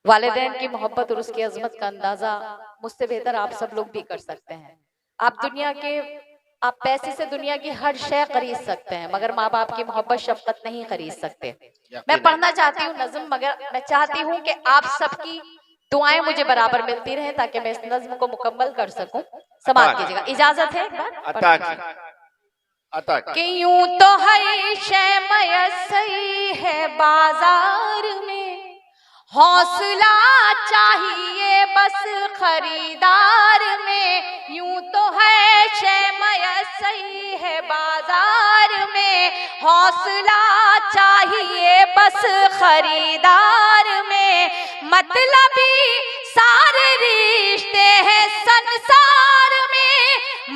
वालिदैन की मोहब्बत और उसकी अजमत का अंदाजा मुझसे बेहतर आप सब लोग भी कर सकते हैं। आप पैसे से दुनिया की हर शय खरीद सकते हैं, मगर माँ बाप की मोहब्बत शफकत नहीं खरीद सकते। मैं पढ़ना चाहती हूँ नज्म, मगर मैं चाहती हूँ कि आप सबकी दुआएं मुझे बराबर मिलती रहें ताकि मैं इस नज्म को मुकम्मल कर सकूं। समाप्त कीजिएगा, इजाजत है एक बार। कि यूं तो है शय मयस्सर है बाजार में, हौसला चाहिए बस खरीदार में। यूं तो है शय मयस्सर है बाजार में, हौसला चाहिए बस खरीदार में। मतलबी सारे रिश्ते हैं संसार में,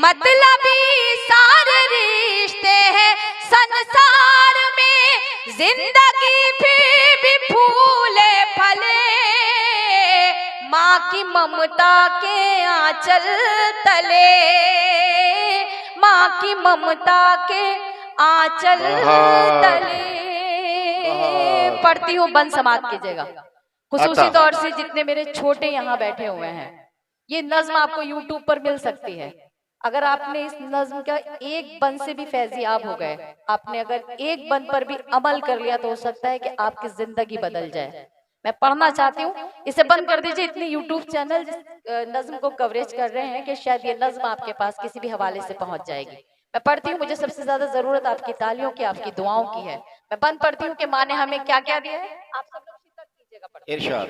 मतलबी सारे रिश्ते हैं संसार में। जिंदगी फिर भी फूले फले, माँ की ममता के आंचल तले, माँ की ममता के आंचल तले। पढ़ती हूँ, बंद समाप्त कीजिएगा। खुसूसी तौर से जितने मेरे छोटे यहाँ बैठे हुए हैं, ये नज्म आपको YouTube पर मिल सकती है। अगर आपने इस नज्म का एक बंद से भी फैजियाब हो गए, आपने अगर एक बंद पर भी अमल कर लिया, तो हो सकता है कि आपकी जिंदगी बदल जाए। मैं पढ़ना चाहती हूँ, इसे बंद कर दीजिए। इतने YouTube चैनल नज्म को कवरेज कर रहे हैं कि शायद ये नज्म आपके पास किसी भी हवाले से पहुंच जाएगी। मैं पढ़ती हूँ, मुझे सबसे ज्यादा जरूरत आपकी तालियों की, आपकी दुआओं की है। मैं बंद पढ़ती हूँ कि माँ ने हमें क्या क्या दिया है। आप सब लोग शिद्दत कीजिएगा। इरशाद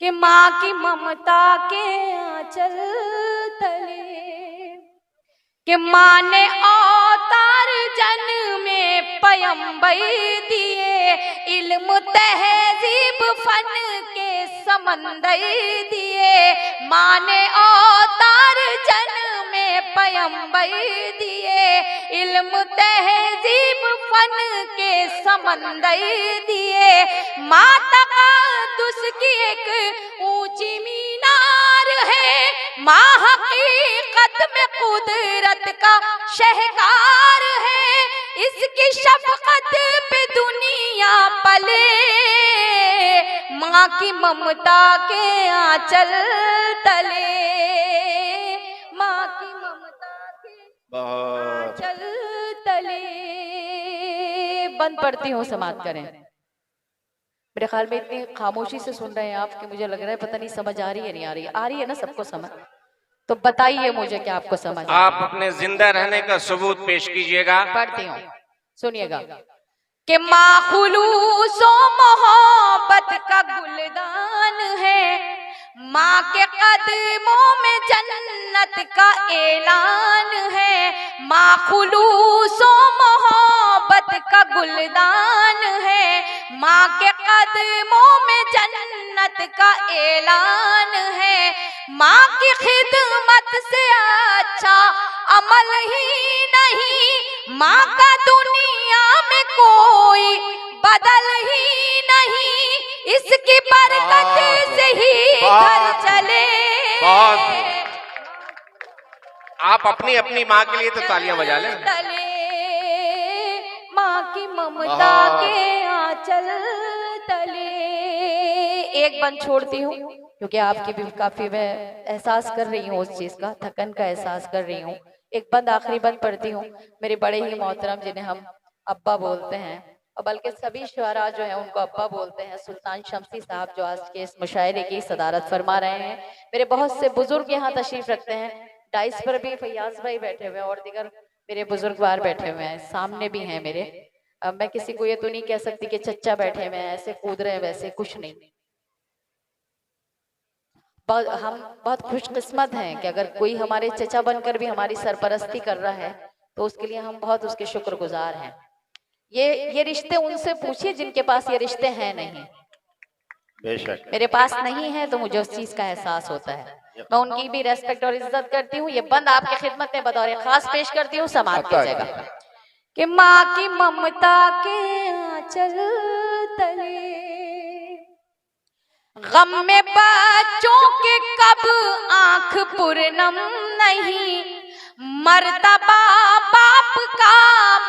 कि माँ की ममता के आंचल तले, कि माँ ने अवतार जन में पयंबर दिए, इल्म तहजीब फन के समंदर दिए। माँ ने अवतार जन में पयंबर दिए, इल्म तहजीब फन के समंदर दिए। माँ तक़द्दुस की एक ऊंची मीनार है, माँ हकीकत में कुदरत का शहकार है। इसकी शफकत पे दुनिया पले, माँ की ममता के आंचल तले, माँ की ममता के आंचल तले। बंद पढ़ती हूँ, समाप्त करें। मेरे ख्याल में इतनी खामोशी से सुन रहे हैं आप कि मुझे लग रहा है पता नहीं समझ आ रही है नहीं आ रही है। आ रही है ना सबको समझ? तो बताइए मुझे क्या आपको समझ। आप अपने जिंदा रहने का सबूत पेश कीजिएगा। पढ़ती हूँ, सुनिएगा। कि माँ खुलूसो मोहब्बत का गुलदान है, माँ के कदमों में जन्नत का ऐलान है। माँ खुलूसो मोहब्बत का गुलदान है, माँ के कदमों में जन्नत का ऐलान है। माँ की खिदमत से अच्छा अमल ही नहीं, माँ का दुनिया में कोई बदल ही नहीं। इसकी बरकत से ही घर चले। आप अपनी अपनी माँ के लिए तो तालियां बजा लें। माँ की ममता के आंचल तले। एक बंद छोड़ती हूँ क्योंकि आपकी भी काफी मैं एहसास कर रही हूँ, उस चीज का थकन का एहसास कर रही हूँ। एक बंद, आखिरी बंद पढ़ती हूँ। मेरे बड़े ही मोहतरम जिन्हें हम अब्बा बोलते हैं, और बल्कि सभी शुआरा जो है उनको अब्बा बोलते हैं, सुल्तान शमसी साहब जो आज के इस मुशायरे की सदारत फरमा रहे हैं। मेरे बहुत से बुजुर्ग यहाँ तशरीफ रखते हैं। डाइस पर भी फैयाज भाई बैठे हुए हैं और दीगर मेरे बुजुर्गवार बैठे हुए हैं, सामने भी हैं मेरे। अब मैं किसी को ये तो नहीं कह सकती कि चच्चा बैठे हुए हैं ऐसे कूद रहे हैं, वैसे कुछ नहीं। हम बहुत खुशकिस्मत हैं कि अगर कोई हमारे चचा बनकर भी हमारी सरपरस्ती कर रहा है तो उसके लिए हम बहुत उसके शुक्रगुजार हैं। ये रिश्ते उनसे पूछिए जिनके पास ये रिश्ते हैं नहीं। बेशक मेरे पास नहीं है तो मुझे उस चीज का एहसास होता है। मैं उनकी भी रेस्पेक्ट और इज्जत करती हूँ। ये बंद आपकी खिदमत में बतौर खास पेश करती हूँ, समाप्त कीजिएगा। कि माँ की ममता के आंचल तले, गम में बच्चों के कब आंख पुरनम नहीं, मर्तबा बाप का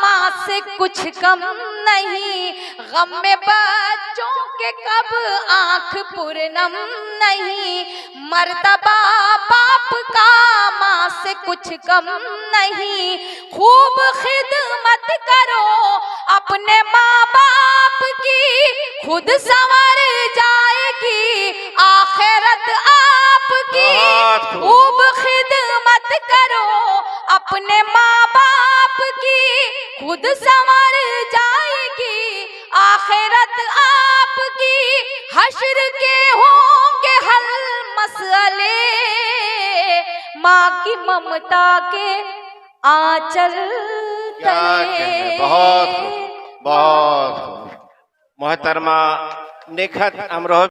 माँ से कुछ कम नहीं, गम में बच्चों के कब आंख पूरनम नहीं। मर्तबा बाप का माँ से कुछ कम नहीं, खूब खिदमत करो अपने माँ बाप की, खुद संवर जाएगी आखिरत आपकी। खूब खिदमत करो अपने माँ बाप की, खुद संवर जाएगी आखिरत आपकी। हश्र के होंगे हल मसले, माँ की ममता के आंचल तले। बहुत खूब, बहुत खूब। मोहतरमा निखत अमरोह